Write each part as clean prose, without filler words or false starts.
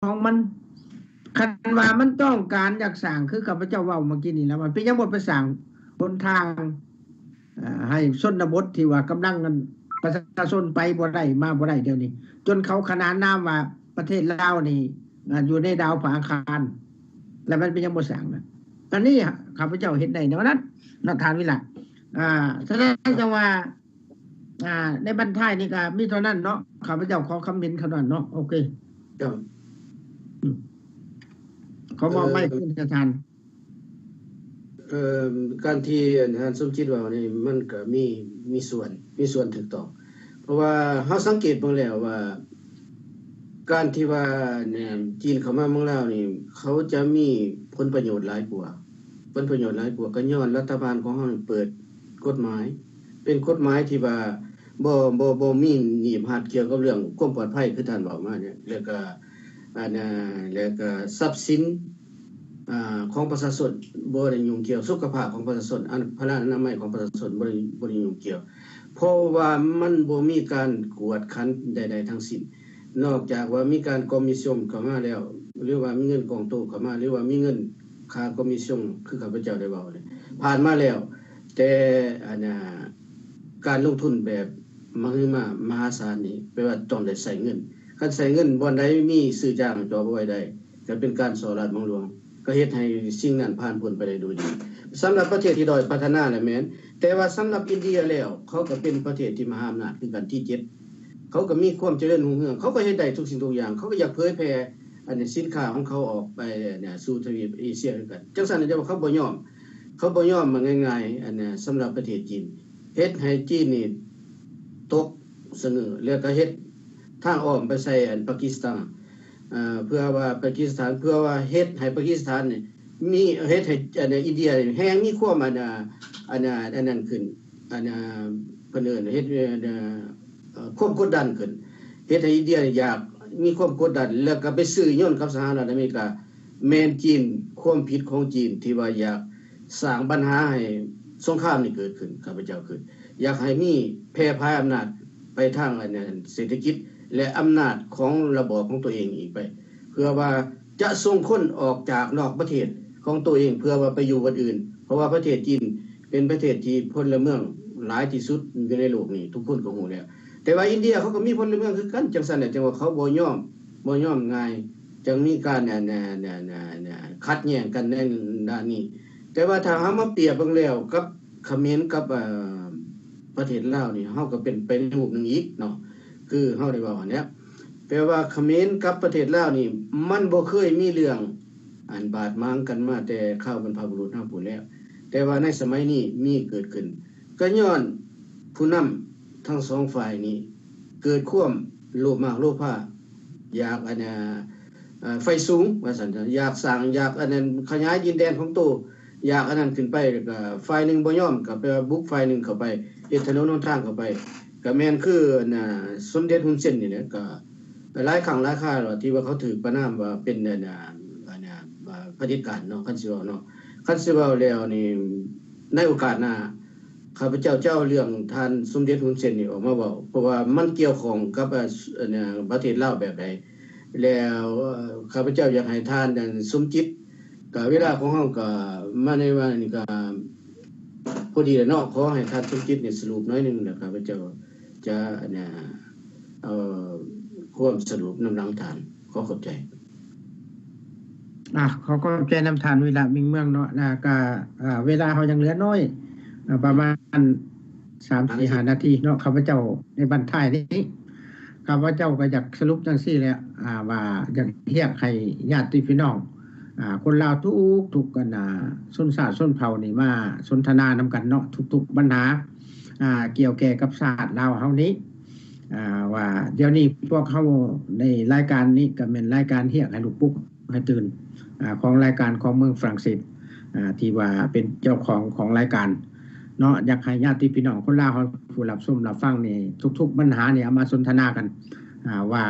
ของมันคันว่ามันต้องการอยากสร้างคือข้าพเจ้าเว้าเมื่อกี้นี่แล้วมันเป็นยังบ่ไปสร้างบนทางให้ชนบทที่ว่ากำลังกันประชาชนไปบ่ได้มาบ่ได้เดี๋ยวนี้จนเขาขนานนามว่าประเทศลาวนี่อยู่ในดาวผาอังคารแล้วมันเป็นยังบ่สร้างนะอันนี้ข้าพเจ้าเห็นได้เนาะนั้นนักทานวิละแสดงจังว่าในบรรทัดนี่ก็มีเท่านั้นเนาะข้าพเจ้าขอคำเห็นเท่านั้นเนาะโอเคครับเขามองไม่ขึ้นทานการที่ท่านสมคิดว่านี่มันก็มีส่วนถูกต้องเพราะว่าเฮาสังเกตเบิ่งแล้วว่าการที่ว่าเนี่ยจีนเข้ามาเมืองลาวนี่เขาจะมีผลประโยชน์หลายกว่าก็ย้อนรัฐบาลของเฮาเปิดกฎหมายเป็นกฎหมายที่ว่าบ่มีหนีบหัดเกี่ยวกับเรื่องความปลอดภัยคือท่านบอกมาเนี่ยแล้วก็ทรัพย์สินของประชาชนบ่ได้ยุ่งเกี่ยวสุขภาพของประชาชนพลานามัยของประชาชนบ่ได้ยุ่งเกี่ยวเพราะว่ามันบ่มีการกวดขันใดๆทั้งสิ้นนอกจากว่ามีการคอมมิชชั่นเข้ามาแล้วหรือว่ามีเงินกองโตเข้ามาหรือว่ามีเงินค่าคอมมิชชั่นคือข้าพเจ้าได้เว้าเลยผ่านมาแล้วแต่การลงทุนแบบมหาศาลนี่แปลว่าต้องได้ใช้เงินคันใช้เงินบ่อนใดมีซื้อจ้างจอบ่ไว้ได้ก็เป็นการส่อราชบังหลวงก็เฮ็ดให้สิ่งนั้นผ่านพ้นไปได้โดยดีสำหรับประเทศที่ด้อยพัฒนาแหละแม่นแต่ว่าสำหรับอินเดียแล้วเขาก็เป็นประเทศที่มหาอำนาจคือกันที่7เขาก็มีความเจริญรุ่งเรืองเขาก็เฮ็ดได้ทุกสิ่งทุกอย่างเขาก็อยากเผยแพร่สินค้าของเขาออกไปเนี่ยสู่ทวีปเอเชียคือกันจังซั่นจะว่าเขาบ่ยอมมันง่ายๆสำหรับประเทศจีนเฮ็ดให้จีนนี่ตกเสนอแล้วก็เฮ็ดทางอ้อมไปใส่ปากีสถานเพื่อว่าปากีสถานเพื่อว่าเฮ็ดให้ปากีสถานนี่มีเฮ็ดให้อินเดียแฮงมีความนั้นขึ้นเพิ่นเอิ้นเฮ็ดความกดดันขึ้นเฮ็ดให้อินเดียอยากมีความกดดันแล้วก็ไปซื้อย่นกับสหรัฐอเมริกาแม่นจีนความผิดของจีนที่ว่าอยากสร้างปัญหาให้สงครามนี่เกิดขึ้นข้าพเจ้าคืออยากให้มีแพร่พายอำนาจไปทางเศรษฐกิจและอำนาจของระบอบของตัวเองอีกไปเพื่อว่าจะส่งคนออกจากนอกประเทศของตัวเองเพื่อว่าไปอยู่ประเทศอื่นเพราะว่าประเทศจีนเป็นประเทศที่พลเมืองหลายที่สุดอยู่ในโลกนี้ทุกคนก็ฮู้แล้วแต่ว่าอินเดียเขาก็มีพลเมืองคือกันจังซั่นแหละจังว่าเขาบ่ยอมง่ายจังมีการขัดแย้งกันในด้านนี้แต่ว่าถ้าเฮามาเปรียบเบิ่งแล้วกับเขมรกับประเทศลาวนี่เฮาก็เป็นไปรูปนึงอีกเนาะคือเฮาได้เว้าอันเนี้ยแปลว่าเขมรกับประเทศลาวนี่มันบ่เคยมีเรื่องบาดหมางกันมาแต่ข้าวบรรพบุรุษเฮาพู้นแล้วแต่ว่าในสมัยนี้มีเกิดขึ้นก็ย้อนผู้นำทั้งสองฝ่ายนี้เกิดความโลภมากโลภะอยากไฟสูงว่าซั่นอยากสร้างอยากนั้นขยายดินแดนของตัวอยากนั้นขึ้นไปแล้วก็ฝ่ายนึงบ่ยอมก็ไปบุกฝ่ายนึงเข้าไปเฮ็ดถนนหนทางเข้าไปก็แม่นคือสมเด็จฮุนเซนนี่แหละก็หลายครั้งหลายคราแล้วที่ว่าเขาถูกประณามว่าเป็นเผด็จการเนาะคันสิเว้าเนาะคันสิเว้าแล้วนี่ในโอกาสหน้าข้าพเจ้าเรื่องท่านสมเด็จฮุนเซนนี่ออกมาเว้าเพราะว่ามันเกี่ยวข้องกับประเทศลาวแบบใดแล้วข้าพเจ้าอยากให้ท่านสมจิตก็เวลาของเฮาก็มาในวันนี้ก็พอดีแล้วเนาะขอให้ท่านสมจิตนี่สรุปน้อยนึงแล้วข้าพเจ้าจะความสรุปนำหลังฐานขอขอบใจเขาก็แก้น้ำทานเวลามิ่งเมืองเนาะก็เวลาเขายังเหลือน้อยประมาณ 3-5 นาทีเนาะข้าพเจ้าในบรรทัดนี้ข้าพเจ้าก็อยากสรุปจังซี่แหละว่าอยากเรียกให้ญาติพี่น้องคนลาวทุกกันชนชาติชนเผ่านี่มาสนทนานำกันเนาะทุกปัญหาเกี่ยวแก่กับชาติลาวเฮานี้ว่าเดี๋ยวนี้พวกเขาในรายการนี้ก็เป็นรายการเรียกให้ลูกปุ๊กให้ตื่นของรายการของเมืองฝรั่งเศสที่ว่าเป็นเจ้าของรายการเนาะอยากให้ญาติพี่น้องคนลาวผู้รับชมรับฟังนี่ทุกปัญหานี่เอามาสนทนากันว่า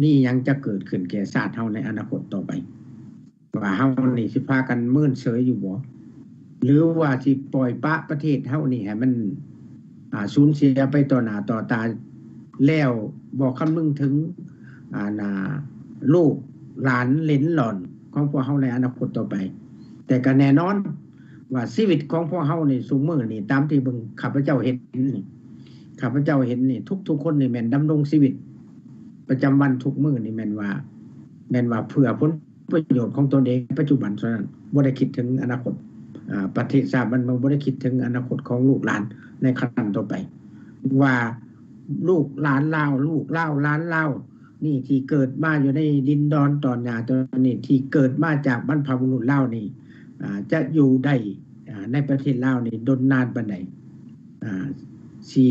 นี่ยังจะเกิดขึ้นแก่ชาติเฮาในอนาคตต่อไปว่าเฮานี่สิพากันมื้นเฉยอยู่บ่หรือว่าสิปล่อยปะประเทศเฮานี่ให้มันสูญเสียไปต่อหน้าต่อตาแล้วบ่คำนึงถึงลูก หลานเหลนหล่อนของพวกเฮาในอนาคตต่อไปแต่ก็แน่นอนว่าชีวิตของพวกเฮานี่ซุมื้อนี่ตามที่เบิ่งข้าพเจ้าเห็นนี่ข้าพเจ้าเห็นนี่ทุกๆคนนี่แม่นดำรงชีวิตประจำวันทุกมื้อนี่แม่นว่าเพื่อผลประโยชน์ของตนเองปัจจุบันเท่านั้นบ่ได้คิดถึงอนาคตประเทศชาติมันบ่ได้คิดถึงอนาคตของลูกหลานในครั้งต่อไปว่าลูกหลานลาวลูกลาวหลานลาวนี่ที่เกิดมาอยู่ในดินดอนตอนหญ้าตอนนี้ที่เกิดมาจากบรรพบุรุษลาวนี่จะอยู่ได้ในประเทศลาวนี่ดนนานปานใดสิ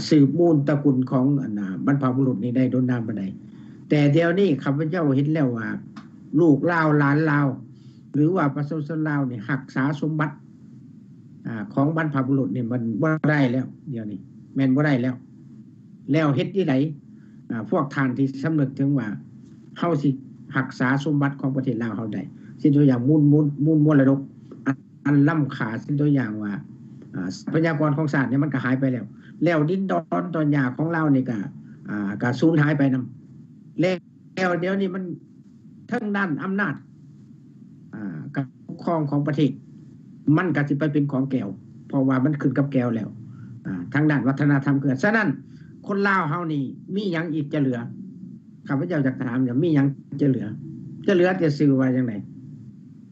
สืบมูลตระกูลของบรรพบุรุษนี่ได้ดนนานปานใดแต่เดี๋ยวนี้ข้าพเจ้าเห็นแล้วว่าลูกลาวหลานลาวหรือว่าประชาชนลาวนี่รักษาสมบัติของบรรพบุรุษนี่มันบ่ได้แล้วเดี๋ยวนี้แม่นบ่ได้แล้วเฮ็ดที่ไหนพวกท่านที่สำนึกถึงว่าเฮาสิรักษาสมบัติของประเทศลาวเฮาได้เช่นตัวอย่างมูลมรดกอันล้ำค่าเช่นตัวอย่างว่าทรัพยากรของชาติเนี่ยมันก็หายไปแล้วดินดอนตอนหญ้าของเรานี่ก็สูญหายไปนำแล้วเดี๋ยวนี้มันทั้งด้านอำนาจการปกครองของประเทศมันก็สิไปเป็นของแก้วเพราะว่ามันขึ้นกับแก้วแล้วทางด้านวัฒนธรรมเกิดฉะนั้นคนลาวเฮานี่มีหยังอีกจะเหลือข้าพเจ้าจะถามมีหยังจะเหลือจะชื่อว่าจังได๋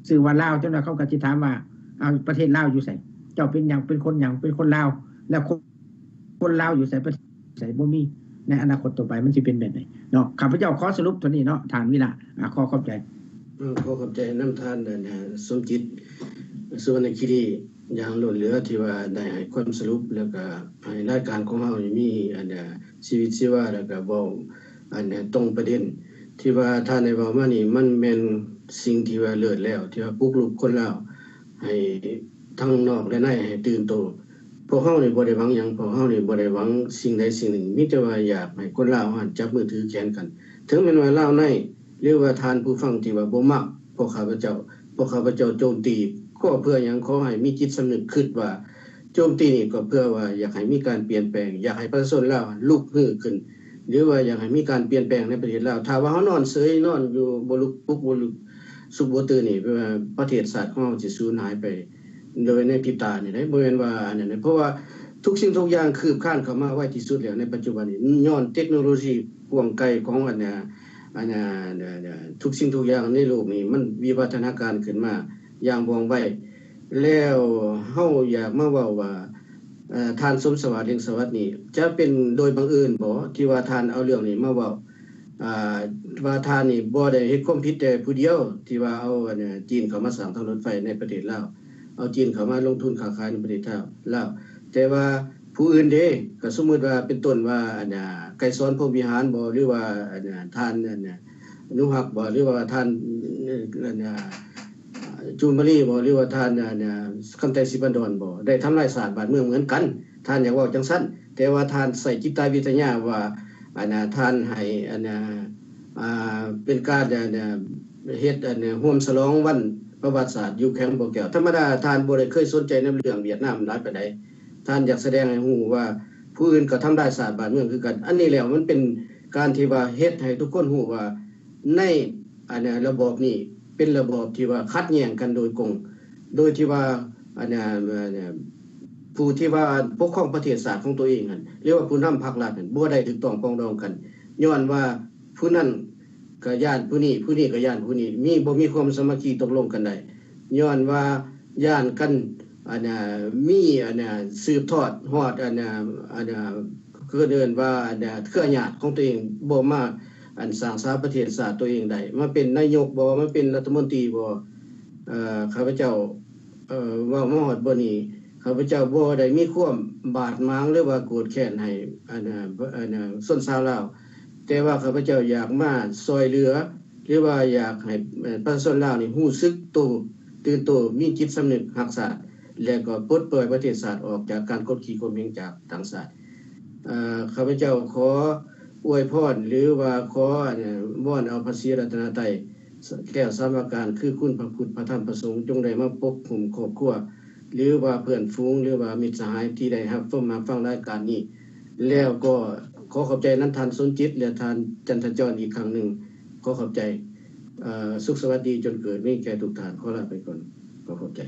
ชื่อว่าลาวจังได๋เขาก็สิถามว่าเอาประเทศลาวอยู่ไสเจ้าเป็นหยังเป็นคนหยังเป็นคนลาวแล้วคนลาวอยู่ไสประเทศไสบ่มีในอนาคตต่อไปมันสิเป็นแบบไหนเนาะข้าพเจ้าขอสรุปเท่านี้เนาะท่านวิระขอขอบใจขอขอบใจนำท่านสมจิตสุวรรณคีรีอย่างล้นเหลือที่ว่าได้ให้ความสรุปแล้วก็ให้รายการของเฮานี่มีชีวิตชีวาแล้วก็เว้าตรงประเด็นที่ว่าท่านได้เว้ามานี่มันแม่นสิ่งที่ว่าเลิศแล้วที่ว่าปลุกลุกคนลาวให้ทั้งนอกและในให้ตื่นโตพวกเฮานี่บ่ได้หวังหยังพวกเฮานี่บ่ได้หวังสิ่งใดสิ่งหนึ่งมีแต่ว่าอยากให้คนลาวจับมือถือแขนกันถึงแม้ว่าลาวในหรือว่าท่านผู้ฟังที่ว่าบ่มักพวกข้าพเจ้าโจมตีก็เพื่อหยังขอให้มีจิตสำนึกคิดว่าโจมตีนี่ก็เพื่อว่าอยากให้มีการเปลี่ยนแปลงอยากให้ประชาชนลาวลุกฮือขึ้นหรือว่าอยากให้มีการเปลี่ยนแปลงในประเทศลาวถ้าว่าเฮานอนเฉยนอนอยู่บ่ลุกปลุกบ่ลุกสุขบ่ตื่นนี่ประเทศชาติของเฮาสิสูญหายไปโดยในพริบตานี่ได้บ่แม่นว่าอันนั้นเพราะว่าทุกสิ่งทุกอย่างคืบคลานเข้ามาไวที่สุดแล้วในปัจจุบันนี้ย้อนเทคโนโลยีกว้างไกลของทุกสิ่งทุกอย่างในโลกนี้มันวิวัฒนาการขึ้นมาอย่างว่องไวแล้วเฮาอยากมาเว้าว่าท่านสมสวัสดิ์เลี้ยงสวัสดิ์นี่จะเป็นโดยบังเอิญบ่ที่ว่าท่านเอาเรื่องนี้มาเว้าว่าท่านนี่บ่ได้เฮ็ดความผิดแต่ผู้เดียวที่ว่าเอาจีนเข้ามาสร้างทางรถไฟในประเทศลาวเอาจีนเข้ามาลงทุนค้าขายในประเทศลาวแต่ว่าผู้อื่นเด้ก็สมมุติว่าเป็นต้นว่าไกรสอนพรหมวิหารบ่หรือว่าท่านอนุรักษ์บ่หรือว่าท่านจูนบุรีบ่หรือว่าท่านคำไต้สิบันดอนบ่ได้ทำลายศาสตร์บ้านเมืองเหมือนกันท่านอยากเว้าจังซั่นแต่ว่าท่านใส่จิตวิทยาว่าท่านให้เป็นการเฮ็ดร่วมฉลองวันประวัติศาสตร์อยู่แคมป์บ่แก้วธรรมดาท่านบ่ได้เคยสนใจในเรื่องเวียดนามหลายปานใดท่านอยากแสดงให้ฮู้ว่าผู้อื่นก็ทำลายศาสตร์บ้านเมืองคือกันอันนี้แล้วมันเป็นการที่ว่าเฮ็ดให้ทุกคนฮู้ว่าในระบอบนี้เป็นระบอบที่ว่าขัดแย้งกันโดยกงโดยที่ว่าผู้ที่ว่าปกครองประเทศชาติของตัวเองนั่นเรียกว่าผู้นำพรรครัฐนั่นบ่ได้ถูกต้องปรองดองกันย้อนว่าผู้นั้นก็ย้านผู้นี้ก็ย้านผู้นี้บ่มีความสามัคคีตกลงกันได้ย้อนว่าย้านกันมีสืบทอดฮอดคือเดินว่าเครือญาติของตัวเองบ่มาสร้างสาประเทศชาติตัวเองได้มาเป็นนายกบ่มาเป็นรัฐมนตรีบ่ข้าพเจ้าว่ามาฮอดบ่นี้ข้าพเจ้าบ่ได้มีความบาดหมางหรือว่าโกรธแค้นให้ชนชาวลาวแต่ว่าข้าพเจ้าอยากมาช่วยเหลือหรือว่าอยากให้ประชาชนลาวนี่รู้สึกตื่นโตมีจิตสำนึกรักษาแล้วก็ปลดปล่อยประเทศชาติออกจากการกดขี่ข่มเหงจากต่างชาติข้าพเจ้าขออวยพรหรือว่าขอม่อนเอาพระศรีรัตนตรัยแก้วสามประการคือคุณพระพุทธพระธรรมพระสงฆ์จงได้มาปกคุมครอบครัวหรือว่าเพื่อนฝูงหรือว่ามิตรสหายที่ได้รับฟังมาฟังรายการนี้แล้วก็ขอขอบใจนั้นท่านสนจิตและท่านจันทจรอีกครั้งหนึ่งข ขอขอบใจสุขสวัสดีจนเกิดมีแก่ทุกท่านขอลาไปก่อนขอขอบใจ